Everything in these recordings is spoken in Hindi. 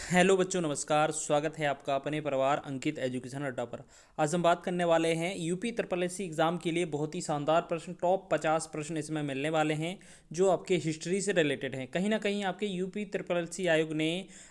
हेलो बच्चों, नमस्कार। स्वागत है आपका अपने परिवार अंकित एजुकेशन अड्डा पर। आज हम बात करने वाले हैं यूपी ट्रिपल एससी एग्ज़ाम के लिए बहुत ही शानदार प्रश्न, टॉप 50 प्रश्न इसमें मिलने वाले हैं जो आपके हिस्ट्री से रिलेटेड हैं। कहीं ना कहीं आपके यूपी ट्रिपल एससी आयोग ने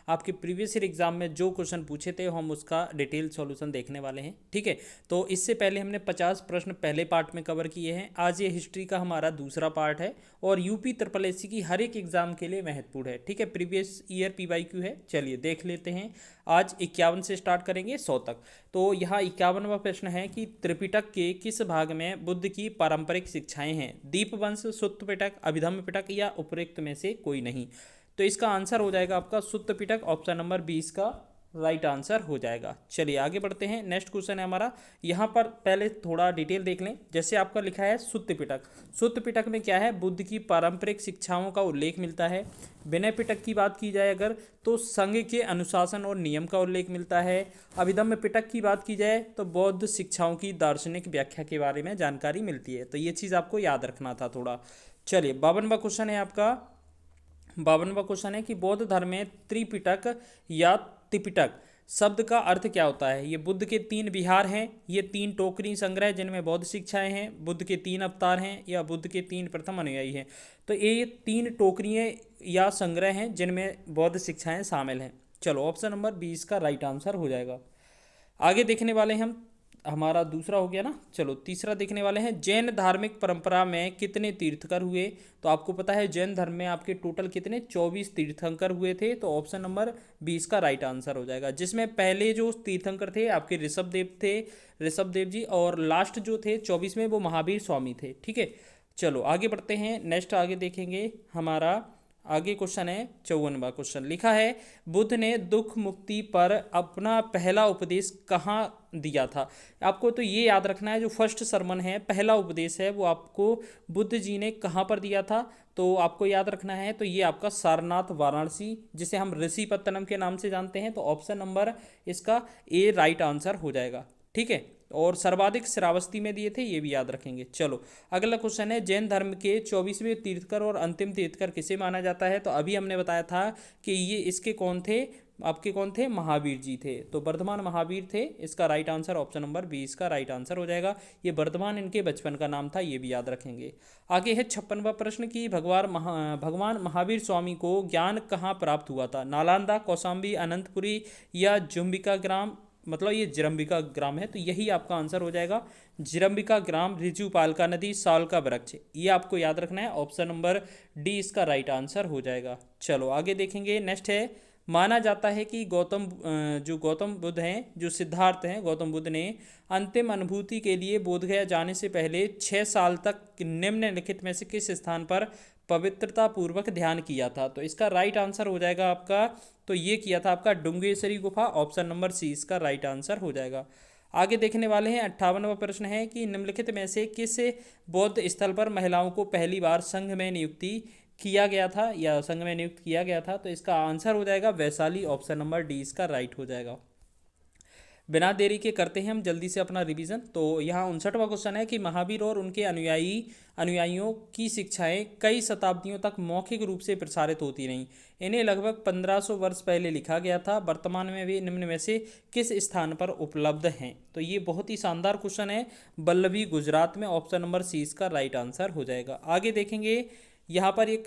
आपके प्रीवियस ईयर एग्जाम में जो क्वेश्चन पूछे थे हम उसका डिटेल सॉल्यूशन देखने वाले हैं। ठीक है, तो इससे पहले हमने 50 प्रश्न पहले पार्ट में कवर किए हैं। आज ये हिस्ट्री का हमारा दूसरा पार्ट है और यूपी ट्रिपल एससी की हर एक एग्जाम के लिए महत्वपूर्ण है। ठीक है, प्रीवियस ईयर पीवाईक्यू है। चलिए देख लेते हैं। आज 51 से स्टार्ट करेंगे 100 तक। तो यहाँ 51वां प्रश्न है कि त्रिपिटक के किस भाग में बुद्ध की पारंपरिक शिक्षाएं हैं? दीपवंस, सुत्त पिटक, अभिधम्म पिटक या उपरोक्त में से कोई नहीं। तो इसका आंसर हो जाएगा आपका सुत्त पिटक, ऑप्शन नंबर 20 का राइट आंसर हो जाएगा। चलिए आगे बढ़ते हैं। नेक्स्ट क्वेश्चन है हमारा। यहाँ पर पहले थोड़ा डिटेल देख लें। जैसे आपका लिखा है सुत्त पिटक, सुत्त पिटक में क्या है? बुद्ध की पारंपरिक शिक्षाओं का उल्लेख मिलता है। विनय पिटक की बात की जाए अगर, तो संघ के अनुशासन और नियम का उल्लेख मिलता है। अभिधम्म पिटक की बात की जाए तो बौद्ध शिक्षाओं की दार्शनिक व्याख्या के बारे में जानकारी मिलती है। तो ये चीज़ आपको याद रखना था थोड़ा। चलिए 52वां क्वेश्चन है आपका। 52वां क्वेश्चन है कि बौद्ध धर्म में त्रिपिटक या त्रिपिटक शब्द का अर्थ क्या होता है? ये बुद्ध के 3 विहार हैं, ये 3 टोकरी संग्रह जिनमें बौद्ध शिक्षाएं हैं, बुद्ध के 3 अवतार हैं या बुद्ध के 3 प्रथम अनुयायी हैं। तो ये 3 टोकरियाँ या संग्रह हैं जिनमें बौद्ध शिक्षाएं शामिल हैं। चलो ऑप्शन नंबर 20 का राइट आंसर हो जाएगा। आगे देखने वाले हैं हम। हमारा दूसरा हो गया ना। चलो तीसरा देखने वाले हैं। जैन धार्मिक परंपरा में कितने तीर्थंकर हुए? तो आपको पता है जैन धर्म में आपके टोटल कितने 24 तीर्थंकर हुए थे। तो ऑप्शन नंबर 20 का राइट आंसर हो जाएगा, जिसमें पहले जो तीर्थंकर थे आपके ऋषभ देव थे, ऋषभ देव जी, और लास्ट जो थे 24 में वो महावीर स्वामी थे। ठीक है, चलो आगे बढ़ते हैं। नेक्स्ट आगे देखेंगे हमारा। आगे क्वेश्चन है 54वां क्वेश्चन। लिखा है बुद्ध ने दुख मुक्ति पर अपना पहला उपदेश कहाँ दिया था? आपको तो ये याद रखना है, जो फर्स्ट सरमन है, पहला उपदेश है, वो आपको बुद्ध जी ने कहाँ पर दिया था? तो आपको याद रखना है। तो ये आपका सारनाथ वाराणसी, जिसे हम ऋषिपत्तनम के नाम से जानते हैं। तो ऑप्शन नंबर इसका ए राइट आंसर हो जाएगा। ठीक है, और सर्वाधिक श्रावस्ती में दिए थे, ये भी याद रखेंगे। चलो अगला क्वेश्चन है। जैन धर्म के 24वें तीर्थकर और अंतिम तीर्थकर किसे माना जाता है? तो अभी हमने बताया था कि ये इसके कौन थे, आपके कौन थे? महावीर जी थे। तो वर्धमान महावीर थे। इसका राइट आंसर ऑप्शन नंबर 20 का राइट आंसर हो जाएगा। ये वर्धमान इनके बचपन का नाम था, ये भी याद रखेंगे। आगे है 56वां प्रश्न की भगवान महावीर स्वामी को ज्ञान कहाँ प्राप्त हुआ था? नालंदा, कौशाम्बी, अनंतपुरी या जुम्बिका ग्राम, मतलब ये जिरंबिका ग्राम है। तो यही आपका आंसर हो जाएगा। जिरंबिका ग्राम, ऋजुपालका नदी, साल का वृक्ष, ये आपको याद रखना है। ऑप्शन नंबर डी इसका राइट आंसर हो जाएगा। चलो आगे देखेंगे। नेक्स्ट है। माना जाता है कि जो गौतम बुद्ध हैं, जो सिद्धार्थ हैं, गौतम बुद्ध ने अंतिम अनुभूति के लिए बोधगया जाने से पहले 6 साल तक निम्नलिखित में से किस स्थान पर पवित्रता पूर्वक ध्यान किया था? तो इसका राइट आंसर हो जाएगा आपका, तो ये किया था आपका डुंगेश्वरी गुफा, ऑप्शन नंबर सी इसका राइट आंसर हो जाएगा। आगे देखने वाले हैं। 58वां प्रश्न है कि निम्नलिखित में से किस बौद्ध स्थल पर महिलाओं को पहली बार संघ में नियुक्ति किया गया था या संघ में नियुक्त किया गया था? तो इसका आंसर हो जाएगा वैशाली, ऑप्शन नंबर डी इसका राइट हो जाएगा। बिना देरी के करते हैं हम जल्दी से अपना रिवीजन। तो यहाँ 59वां क्वेश्चन है कि महावीर और उनके अनुयायियों की शिक्षाएं कई शताब्दियों तक मौखिक रूप से प्रसारित होती रहीं। इन्हें लगभग 1500 वर्ष पहले लिखा गया था। वर्तमान में वे निम्न में से किस स्थान पर उपलब्ध हैं? तो ये बहुत ही शानदार क्वेश्चन है। वल्लभी, गुजरात में, ऑप्शन नंबर सी इसका राइट आंसर हो जाएगा। आगे देखेंगे। यहाँ पर एक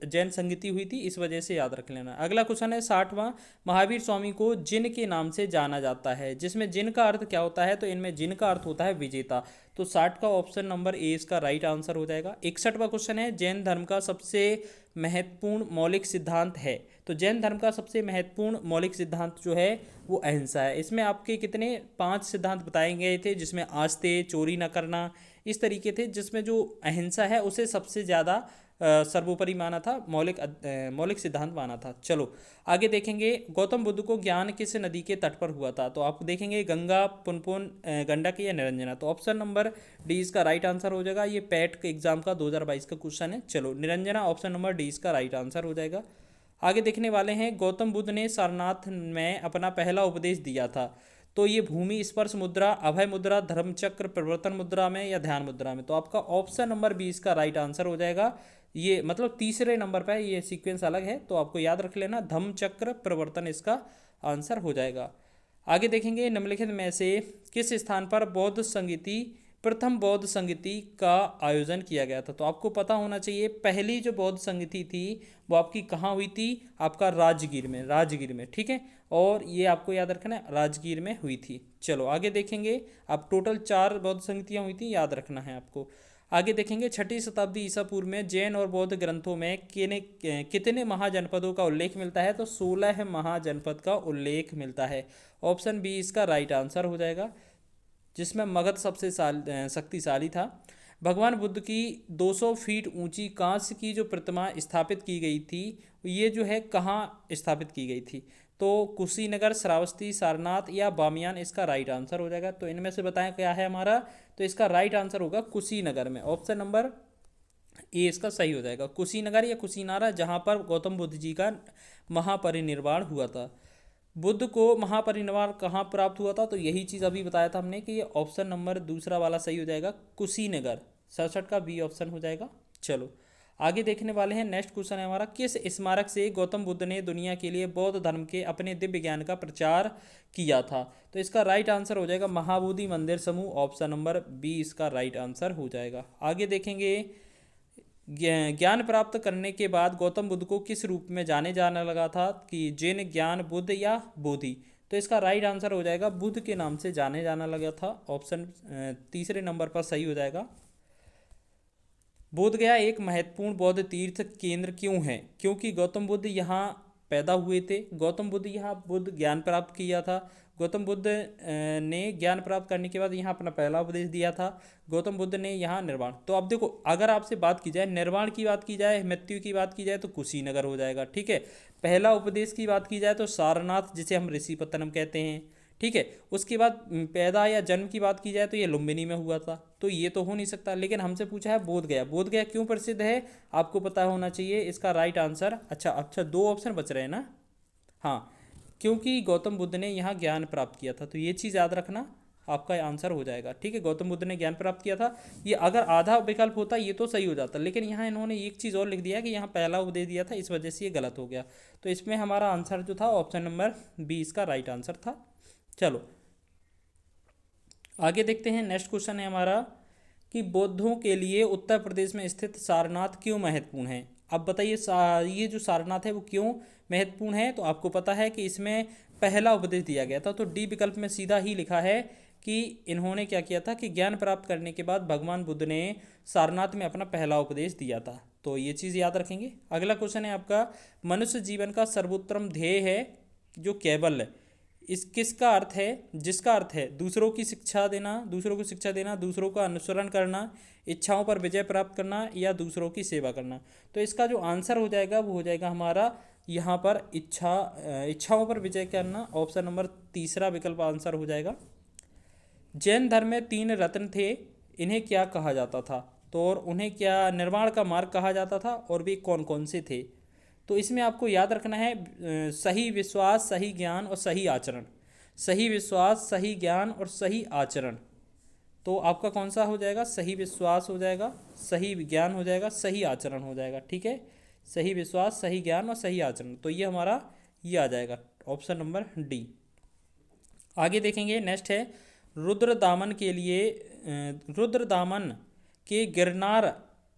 जैन संगति हुई थी, इस वजह से याद रख लेना। अगला क्वेश्चन है 60वां। महावीर स्वामी को जिन के नाम से जाना जाता है, जिसमें जिन का अर्थ क्या होता है? तो इनमें जिन का अर्थ होता है विजेता। तो 60 का ऑप्शन नंबर ए इसका राइट आंसर हो जाएगा। 61वां क्वेश्चन है। जैन धर्म का सबसे महत्वपूर्ण मौलिक सिद्धांत है। तो जैन धर्म का सबसे महत्वपूर्ण मौलिक सिद्धांत जो है वो अहिंसा है। इसमें आपके कितने 5 सिद्धांत बताए गए थे, जिसमें आस्ते, चोरी न करना, इस तरीके थे, जिसमें जो अहिंसा है उसे सबसे ज़्यादा सर्वोपरि माना था, मौलिक सिद्धांत माना था। चलो आगे देखेंगे। गौतम बुद्ध को ज्ञान किस नदी के तट पर हुआ था? तो आप देखेंगे गंगा, पुनपुन, गंडक या निरंजना। तो ऑप्शन नंबर डी इसका राइट आंसर हो जाएगा। ये पैट के एग्जाम का 2022 का क्वेश्चन है। चलो निरंजना, ऑप्शन नंबर डी इसका राइट आंसर हो जाएगा। आगे देखने वाले हैं। गौतम बुद्ध ने सारनाथ में अपना पहला उपदेश दिया था। तो ये भूमि स्पर्श मुद्रा, अभय मुद्रा, धर्मचक्र, प्रवर्तन मुद्रा में या ध्यान मुद्रा में? तो आपका ऑप्शन नंबर 20 का राइट आंसर हो जाएगा। ये मतलब तीसरे नंबर पर है, ये सीक्वेंस अलग है, तो आपको याद रख लेना, धम्मचक्र प्रवर्तन इसका आंसर हो जाएगा। आगे देखेंगे, निम्नलिखित में से किस स्थान पर बौद्ध संगीति प्रथम बौद्ध संगीति का आयोजन किया गया था। तो आपको पता होना चाहिए पहली जो बौद्ध संगीति थी वो आपकी कहाँ हुई थी, आपका राजगीर में, राजगीर में, ठीक है। और ये आपको याद रखना है, राजगीर में हुई थी। चलो आगे देखेंगे, आप टोटल 4 बौद्ध संगीतियाँ हुई थी, याद रखना है आपको। आगे देखेंगे, 6ठी शताब्दी ईसा पूर्व में जैन और बौद्ध ग्रंथों में कितने महाजनपदों का उल्लेख मिलता है। तो 16 महाजनपद का उल्लेख मिलता है। ऑप्शन बी इसका राइट आंसर हो जाएगा, जिसमें मगध सबसे शक्तिशाली था। भगवान बुद्ध की 200 फीट ऊंची कांस्य की जो प्रतिमा स्थापित की गई थी, ये जो है कहाँ स्थापित की गई थी। तो कुशीनगर, श्रावस्ती, सारनाथ या बामियान इसका राइट आंसर हो जाएगा। तो इनमें से बताएं क्या है हमारा, तो इसका राइट आंसर होगा कुशीनगर में। ऑप्शन नंबर ए इसका सही हो जाएगा, कुशीनगर या कुशीनारा, जहाँ पर गौतम बुद्ध जी का महापरिनिर्वाण हुआ था। बुद्ध को महापरिनिर्वाण कहाँ प्राप्त हुआ था, तो यही चीज़ अभी बताया था हमने कि ये ऑप्शन नंबर दूसरा वाला सही हो जाएगा, कुशीनगर। 67 का बी ऑप्शन हो जाएगा। चलो आगे देखने वाले हैं, नेक्स्ट क्वेश्चन है हमारा, किस स्मारक से गौतम बुद्ध ने दुनिया के लिए बौद्ध धर्म के अपने दिव्य ज्ञान का प्रचार किया था। तो इसका राइट आंसर हो जाएगा महाबोधि मंदिर समूह, ऑप्शन नंबर बी इसका राइट आंसर हो जाएगा। आगे देखेंगे, ज्ञान प्राप्त करने के बाद गौतम बुद्ध को किस रूप में जाने जाने लगा था, कि जैन, ज्ञान, बुद्ध या बोधि। तो इसका राइट आंसर हो जाएगा बुद्ध के नाम से जाने जाना लगा था। ऑप्शन तीसरे नंबर पर सही हो जाएगा। बोधगया एक महत्वपूर्ण बौद्ध तीर्थ केंद्र क्यों है, क्योंकि गौतम बुद्ध यहाँ पैदा हुए थे, गौतम बुद्ध यहाँ बुद्ध ज्ञान प्राप्त किया था, गौतम बुद्ध ने ज्ञान प्राप्त करने के बाद यहाँ अपना पहला उपदेश दिया था, गौतम बुद्ध ने यहाँ निर्वाण। तो अब देखो, अगर आपसे बात की जाए, निर्वाण की बात की जाए, मृत्यु की बात की जाए तो कुशीनगर हो जाएगा, ठीक है। पहला उपदेश की बात की जाए तो सारनाथ, जिसे हम ऋषिपत्तनम कहते हैं, ठीक है। उसके बाद पैदा या जन्म की बात की जाए तो ये लुम्बिनी में हुआ था, तो ये तो हो नहीं सकता। लेकिन हमसे पूछा है बोधगया, बोधगया क्यों प्रसिद्ध है, आपको पता होना चाहिए। इसका राइट आंसर, अच्छा 2 ऑप्शन बच रहे हैं ना, हाँ, क्योंकि गौतम बुद्ध ने यहाँ ज्ञान प्राप्त किया था, तो ये चीज़ याद रखना, आपका आंसर हो जाएगा, ठीक है। गौतम बुद्ध ने ज्ञान प्राप्त किया था, ये अगर आधा विकल्प होता ये तो सही हो जाता, लेकिन यहाँ इन्होंने एक चीज़ और लिख दिया कि यहाँ पहला उपदेश दिया था, इस वजह से ये गलत हो गया। तो इसमें हमारा आंसर जो था ऑप्शन नंबर बी इसका राइट आंसर था। चलो आगे देखते हैं, नेक्स्ट क्वेश्चन है हमारा कि बौद्धों के लिए उत्तर प्रदेश में स्थित सारनाथ क्यों महत्वपूर्ण है। अब बताइए, ये जो सारनाथ है वो क्यों महत्वपूर्ण है। तो आपको पता है कि इसमें पहला उपदेश दिया गया था, तो डी विकल्प में सीधा ही लिखा है कि इन्होंने क्या किया था कि ज्ञान प्राप्त करने के बाद भगवान बुद्ध ने सारनाथ में अपना पहला उपदेश दिया था, तो ये चीज़ याद रखेंगे। अगला क्वेश्चन है आपका, मनुष्य जीवन का सर्वोत्तम ध्येय है जो केवल, इस किसका अर्थ है, जिसका अर्थ है दूसरों की शिक्षा देना, दूसरों को शिक्षा देना, दूसरों का अनुसरण करना, इच्छाओं पर विजय प्राप्त करना या दूसरों की सेवा करना। तो इसका जो आंसर हो जाएगा वो हो जाएगा हमारा यहाँ पर इच्छाओं पर विजय करना, ऑप्शन नंबर तीसरा विकल्प आंसर हो जाएगा। जैन धर्म में 3 रत्न थे, इन्हें क्या कहा जाता था, तो और उन्हें क्या निर्वाण का मार्ग कहा जाता था, और वे कौन कौन से थे। तो इसमें आपको याद रखना है सही विश्वास, सही ज्ञान और सही आचरण। सही विश्वास, सही ज्ञान और सही आचरण। तो आपका कौन सा हो जाएगा, सही विश्वास हो जाएगा, सही ज्ञान हो जाएगा, सही आचरण हो जाएगा, ठीक है। सही विश्वास, सही ज्ञान और सही आचरण, तो ये हमारा ये आ जाएगा ऑप्शन नंबर डी। आगे देखेंगे, नेक्स्ट है, रुद्रदामन के लिए रुद्रदामन के गिरनार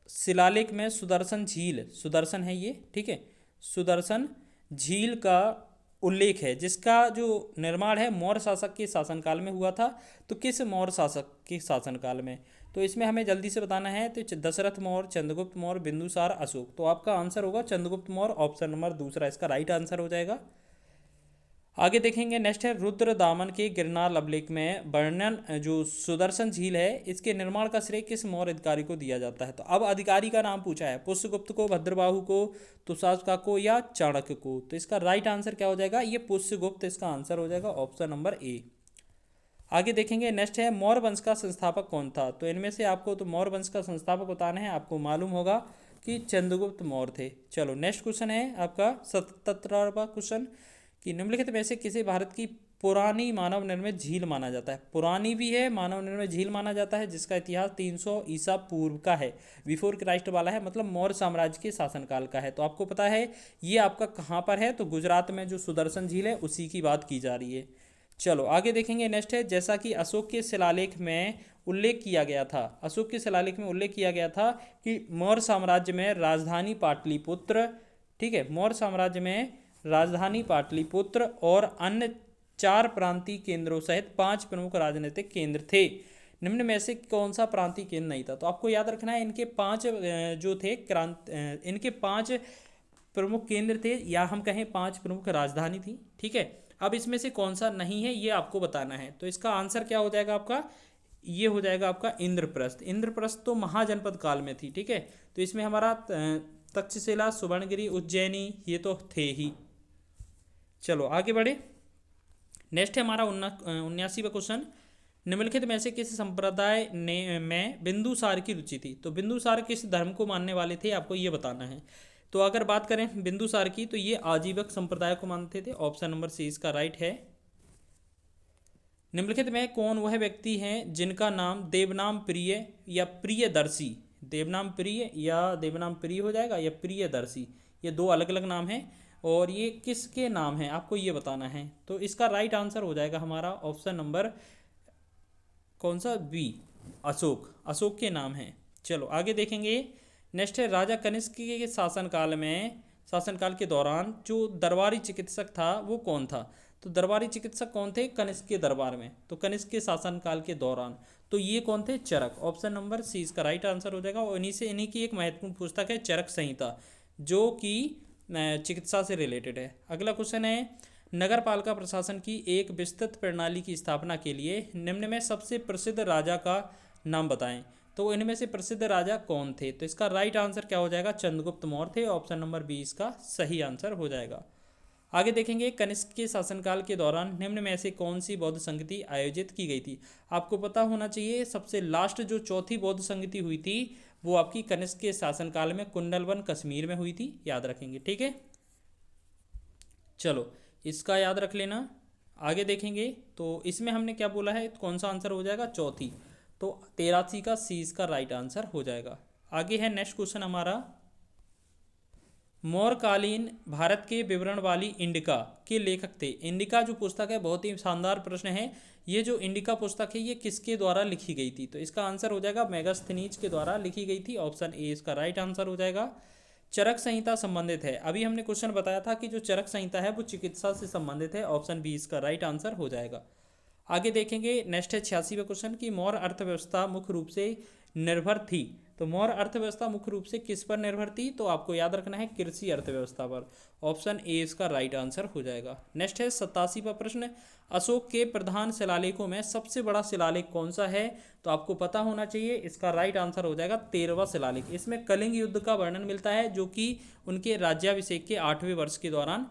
शिलालेख में सुदर्शन झील, सुदर्शन है ये, ठीक है, सुदर्शन झील का उल्लेख है, जिसका जो निर्माण है मौर्य शासक के शासनकाल में हुआ था। तो किस मौर्य शासक के शासनकाल में, तो इसमें हमें जल्दी से बताना है। तो दशरथ मौर्य, चंद्रगुप्त मौर्य, बिंदुसार, अशोक। तो आपका आंसर होगा चंद्रगुप्त मौर्य, ऑप्शन नंबर दूसरा इसका राइट आंसर हो जाएगा। आगे देखेंगे, नेक्स्ट है, रुद्रदामन के गिरनार अभिलेख में वर्णन जो सुदर्शन झील है, इसके निर्माण का श्रेय किस मौर्य अधिकारी को दिया जाता है। तो अब अधिकारी का नाम पूछा है, पुष्यगुप्त को, भद्रबाहु को, तुषारका को या चाणक्य को। तो इसका राइट आंसर क्या हो जाएगा, ये पुष्यगुप्त इसका आंसर हो जाएगा, ऑप्शन नंबर ए। आगे देखेंगे, नेक्स्ट है, मौर्य वंश का संस्थापक कौन था। तो इनमें से आपको तो मौर्य वंश का संस्थापक बताना है, आपको मालूम होगा कि चंद्रगुप्त मौर्य थे। चलो नेक्स्ट क्वेश्चन है आपका 77वां क्वेश्चन कि निम्नलिखित में से किसे भारत की पुरानी मानव निर्मित झील माना जाता है। पुरानी भी है, मानव निर्मित झील माना जाता है, जिसका इतिहास 300 ईसा पूर्व का है, बिफोर क्राइस्ट वाला है, मतलब मौर्य साम्राज्य के शासनकाल का है। तो आपको पता है ये आपका कहाँ पर है, तो गुजरात में जो सुदर्शन झील है उसी की बात की जा रही है। चलो आगे देखेंगे। नेक्स्ट है, जैसा कि अशोक के शिलालेख में उल्लेख किया गया था, अशोक के शिलालेख में उल्लेख किया गया था कि मौर्य साम्राज्य में राजधानी पाटलिपुत्र, ठीक है, मौर्य साम्राज्य में राजधानी पाटलिपुत्र और अन्य 4 प्रांतीय केंद्रों सहित 5 प्रमुख राजनीतिक केंद्र थे। निम्न में से कौन सा प्रांतीय केंद्र नहीं था? तो आपको याद रखना है इनके 5 जो थे इनके 5 प्रमुख केंद्र थे, या हम कहें 5 प्रमुख राजधानी थी, ठीक है। अब इसमें से कौन सा नहीं है ये आपको बताना है। तो इसका आंसर क्या हो जाएगा आपका? ये हो जाएगा आपका इंद्रप्रस्थ। इंद्रप्रस्थ तो महाजनपद काल में थी, ठीक है। तो इसमें हमारा तक्षशिला, सुवर्णगिरी, उज्जैनी ये तो थे ही। चलो आगे बढ़े। नेक्स्ट है हमारा 79वां क्वेश्चन, निम्नलिखित में से किस संप्रदाय ने में बिंदुसार की रुचि थी? तो बिंदुसार किस धर्म को मानने वाले थे, आपको ये बताना है। तो अगर बात करें बिंदुसार की, तो ये आजीवक संप्रदाय को मानते थे। ऑप्शन नंबर सी इसका राइट है। निम्नलिखित में कौन वह व्यक्ति हैं जिनका नाम देवनाम प्रिय या प्रियदर्शी, देवनाम प्रिय या देवनाम प्रिय हो जाएगा या प्रियदर्शी, ये 2 अलग अलग नाम हैं और ये किसके नाम हैं आपको ये बताना है। तो इसका राइट आंसर हो जाएगा हमारा ऑप्शन नंबर कौन सा? बी, अशोक। अशोक के नाम हैं। चलो आगे देखेंगे। नेक्स्ट है, राजा कनिष्क के शासनकाल के दौरान जो दरबारी चिकित्सक था वो कौन था? तो दरबारी चिकित्सक कौन थे कनिष्क के दरबार में? तो कनिष्क के शासनकाल के दौरान तो ये कौन थे? चरक। ऑप्शन नंबर सी इसका राइट आंसर हो जाएगा। और इन्हीं की एक महत्वपूर्ण पुस्तक है चरक संहिता, जो कि चिकित्सा से रिलेटेड है। अगला क्वेश्चन है, नगर पालिका प्रशासन की एक विस्तृत प्रणाली की स्थापना के लिए निम्न में सबसे प्रसिद्ध राजा का नाम बताएं। तो इनमें से प्रसिद्ध राजा कौन थे? तो इसका राइट आंसर क्या हो जाएगा? चंद्रगुप्त मौर्य थे। ऑप्शन नंबर 20 का सही आंसर हो जाएगा। आगे देखेंगे, कनिष्क के शासनकाल के दौरान निम्न में से कौन सी बौद्ध संगति आयोजित की गई थी? आपको पता होना चाहिए सबसे लास्ट जो चौथी बौद्ध संगति हुई थी वो आपकी कनिष्क के शासनकाल में कुंडलवन कश्मीर में हुई थी, याद रखेंगे, ठीक है। चलो इसका याद रख लेना। आगे देखेंगे तो इसमें हमने क्या बोला है, कौन सा आंसर हो जाएगा? चौथी। तो 83 का सी इसका राइट आंसर हो जाएगा। आगे है नेक्स्ट क्वेश्चन हमारा, मौर्यकालीन भारत के विवरण वाली इंडिका के लेखक थे। इंडिका जो पुस्तक है बहुत ही शानदार प्रश्न है। ये जो इंडिका पुस्तक है ये किसके द्वारा लिखी गई थी? तो इसका आंसर हो जाएगा मेगास्थनीज के द्वारा लिखी गई थी। ऑप्शन ए इसका राइट आंसर हो जाएगा। चरक संहिता संबंधित है, अभी हमने क्वेश्चन बताया था कि जो चरक संहिता है वो चिकित्सा से संबंधित है। ऑप्शन बी इसका राइट आंसर हो जाएगा। आगे देखेंगे। नेक्स्ट है 86वां क्वेश्चन की मौर्य अर्थव्यवस्था मुख्य रूप से निर्भर थी। तो मौर्य अर्थव्यवस्था मुख्य रूप से किस पर निर्भर थी? तो आपको याद रखना है कृषि अर्थव्यवस्था पर। ऑप्शन ए इसका राइट आंसर हो जाएगा। नेक्स्ट है 87वां प्रश्न, अशोक के प्रधान शिलालेखों में सबसे बड़ा शिलालेख कौन सा है? तो आपको पता होना चाहिए, इसका राइट आंसर हो जाएगा 13वां शिलालेख। इसमें कलिंग युद्ध का वर्णन मिलता है जो कि उनके राज्याभिषेक के 8वें वर्ष के दौरान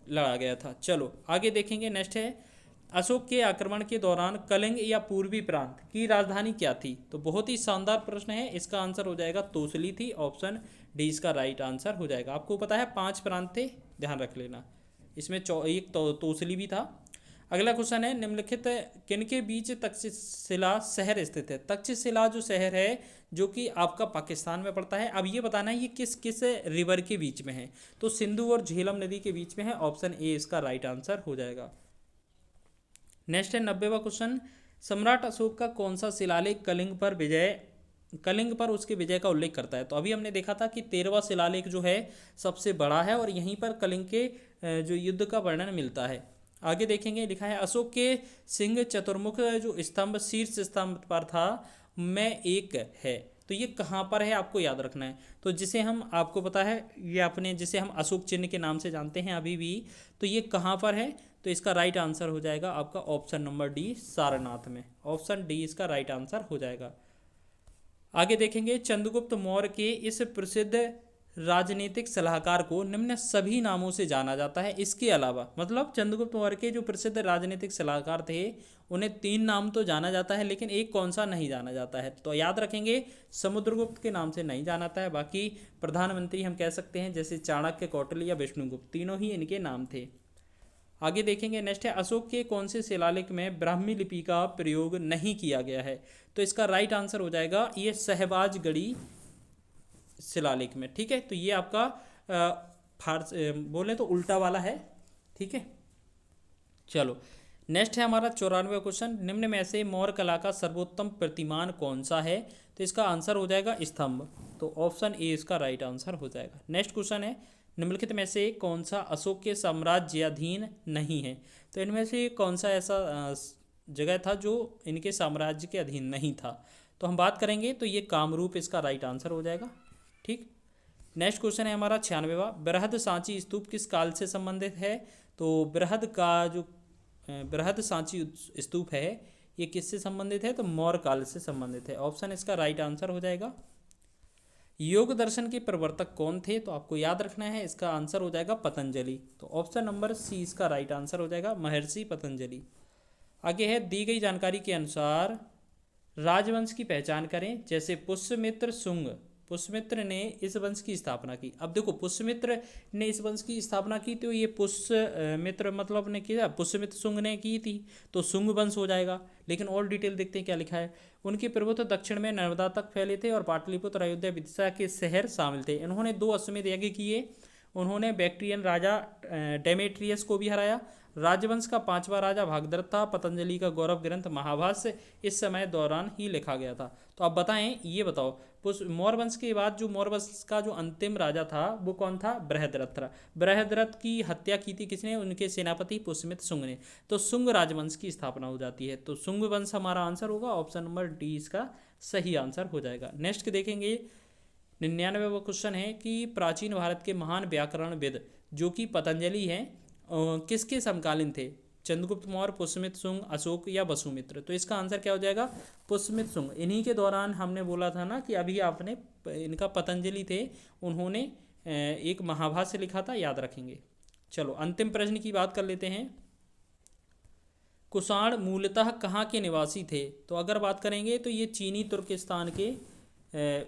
लड़ा गया था। चलो आगे देखेंगे। नेक्स्ट है, अशोक के आक्रमण के दौरान कलिंग या पूर्वी प्रांत की राजधानी क्या थी? तो बहुत ही शानदार प्रश्न है, इसका आंसर हो जाएगा तोसली थी। ऑप्शन डी इसका राइट आंसर हो जाएगा। आपको पता है 5 प्रांत थे, ध्यान रख लेना। इसमें एक तोसली भी था। अगला क्वेश्चन है, निम्नलिखित किनके बीच तक्षशिला शहर स्थित है? तक्षशिला जो शहर है जो कि आपका पाकिस्तान में पड़ता है। अब ये बताना है ये किस किस रिवर के बीच में है? तो सिंधु और झेलम नदी के बीच में है। ऑप्शन ए इसका राइट आंसर हो जाएगा। नेक्स्ट है 90वां क्वेश्चन, सम्राट अशोक का कौन सा शिलालेख कलिंग पर उसके विजय का उल्लेख करता है? तो अभी हमने देखा था कि 13वां शिलालेख जो है सबसे बड़ा है और यहीं पर कलिंग के जो युद्ध का वर्णन मिलता है। आगे देखेंगे, लिखा है अशोक के सिंह चतुर्मुख जो स्तंभ शीर्ष स्तंभ पर था में एक है। तो ये कहाँ पर है आपको याद रखना है। तो जिसे हम, आपको पता है ये अपने जिसे हम अशोक चिन्ह के नाम से जानते हैं अभी भी, तो ये कहाँ पर है? तो इसका राइट आंसर हो जाएगा आपका ऑप्शन नंबर डी, सारनाथ में। ऑप्शन डी इसका राइट आंसर हो जाएगा। आगे देखेंगे, चंद्रगुप्त मौर्य के इस प्रसिद्ध राजनीतिक सलाहकार को निम्न सभी नामों से जाना जाता है। इसके अलावा मतलब चंद्रगुप्त मौर्य के जो प्रसिद्ध राजनीतिक सलाहकार थे उन्हें 3 नाम तो जाना जाता है, लेकिन एक कौन सा नहीं जाना जाता है? तो याद रखेंगे, समुद्रगुप्त के नाम से नहीं जाना जाता है। बाकी प्रधानमंत्री हम कह सकते हैं जैसे चाणक्य, कौटिल्य या विष्णुगुप्त, तीनों ही इनके नाम थे। आगे देखेंगे नेक्स्ट है अशोक के कौन से शिलालेख में ब्राह्मी लिपि का प्रयोग नहीं किया गया है। तो इसका राइट आंसर हो जाएगा ये शहबाजगढ़ी शिलालेख में। ठीक है, तो ये आपका फारस बोले तो उल्टा वाला है। ठीक है, चलो नेक्स्ट है हमारा 94वां क्वेश्चन, निम्न में से मौर्य कला का सर्वोत्तम प्रतिमान कौन सा है। तो इसका आंसर हो जाएगा स्तंभ। तो ऑप्शन ए इसका राइट आंसर हो जाएगा। नेक्स्ट क्वेश्चन है निम्नलिखित में से कौन सा अशोक के साम्राज्याधीन नहीं है। तो इनमें से कौन सा ऐसा जगह था जो इनके साम्राज्य के अधीन नहीं था। तो हम बात करेंगे तो ये कामरूप इसका राइट आंसर हो जाएगा। ठीक, नेक्स्ट क्वेश्चन है हमारा 96वां, बृहद सांची स्तूप किस काल से संबंधित है। तो बृहद का जो बृहद सांची स्तूप है ये किससे संबंधित है। तो मौर्य काल से संबंधित है। ऑप्शन इसका राइट आंसर हो जाएगा। योग दर्शन के प्रवर्तक कौन थे। तो आपको याद रखना है इसका आंसर हो जाएगा पतंजलि। तो ऑप्शन नंबर सी इसका राइट आंसर हो जाएगा, महर्षि पतंजलि। आगे है दी गई जानकारी के अनुसार राजवंश की पहचान करें। जैसे पुष्यमित्र शुंग, पुष्यमित्र ने इस वंश की स्थापना की। अब देखो पुष्यमित्र ने इस वंश की स्थापना की तो ये पुष्यमित्र मतलब ने किया, पुष्यमित्र शुंग ने की थी तो शुंग वंश हो जाएगा। लेकिन और डिटेल देखते हैं क्या लिखा है। उनके प्रभुत्व दक्षिण में नर्मदा तक फैले थे और पाटलिपुत्र अयोध्या विदिशा के शहर शामिल थे। इन्होंने 2 अश्वमेध यज्ञ किए। उन्होंने बैक्ट्रियन राजा डेमेट्रियस को भी हराया। राजवंश का 5वां राजा भागदत्त था। पतंजलि का गौरव ग्रंथ महाभाष्य इस समय दौरान ही लिखा गया था। तो आप बताएं, ये बताओ मौर्य वंश के बाद जो मौर्य वंश का जो अंतिम राजा था वो कौन था। बृहद्रथ था। बृहद्रथ की हत्या की थी किसने, उनके सेनापति पुष्यमित्र शुंग ने। तो शुंग राजवंश की स्थापना हो जाती है। तो शुंग वंश हमारा आंसर होगा। ऑप्शन नंबर डी इसका सही आंसर हो जाएगा। नेक्स्ट देखेंगे 99वां क्वेश्चन है कि प्राचीन भारत के महान व्याकरणविद जो कि पतंजलि हैं किसके समकालीन थे। चंद्रगुप्त मौर्य, पुष्यमित्र शुंग, अशोक या वसुमित्र। तो इसका आंसर क्या हो जाएगा, पुष्यमित्र शुंग। इन्हीं के दौरान हमने बोला था ना कि अभी आपने इनका पतंजलि थे, उन्होंने एक महाभाष्य लिखा था, याद रखेंगे। चलो अंतिम प्रश्न की बात कर लेते हैं। कुषाण मूलतः कहाँ के निवासी थे। तो अगर बात करेंगे तो ये चीनी तुर्किस्तान के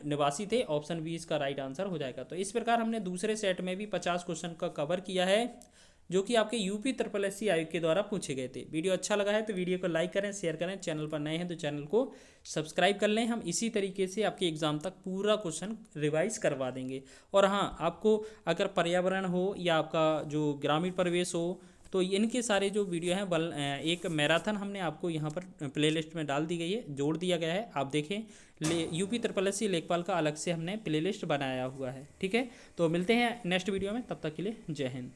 निवासी थे। ऑप्शन बी इसका राइट आंसर हो जाएगा। तो इस प्रकार हमने दूसरे सेट में भी 50 क्वेश्चन का कवर किया है जो कि आपके यूपी SSC आयोग के द्वारा पूछे गए थे। वीडियो अच्छा लगा है तो वीडियो को लाइक करें, शेयर करें। चैनल पर नए हैं तो चैनल को सब्सक्राइब कर लें। हम इसी तरीके से आपके एग्ज़ाम तक पूरा क्वेश्चन रिवाइज करवा देंगे। और हाँ, आपको अगर पर्यावरण हो या आपका जो ग्रामीण परिवेश हो तो इनके सारे जो वीडियो हैं एक मैराथन हमने आपको यहाँ पर प्लेलिस्ट में डाल दी गई है, जोड़ दिया गया है। आप देखें यूपी SSC लेखपाल का अलग से हमने प्लेलिस्ट बनाया हुआ है। ठीक है, तो मिलते हैं नेक्स्ट वीडियो में, तब तक के लिए जय हिंद।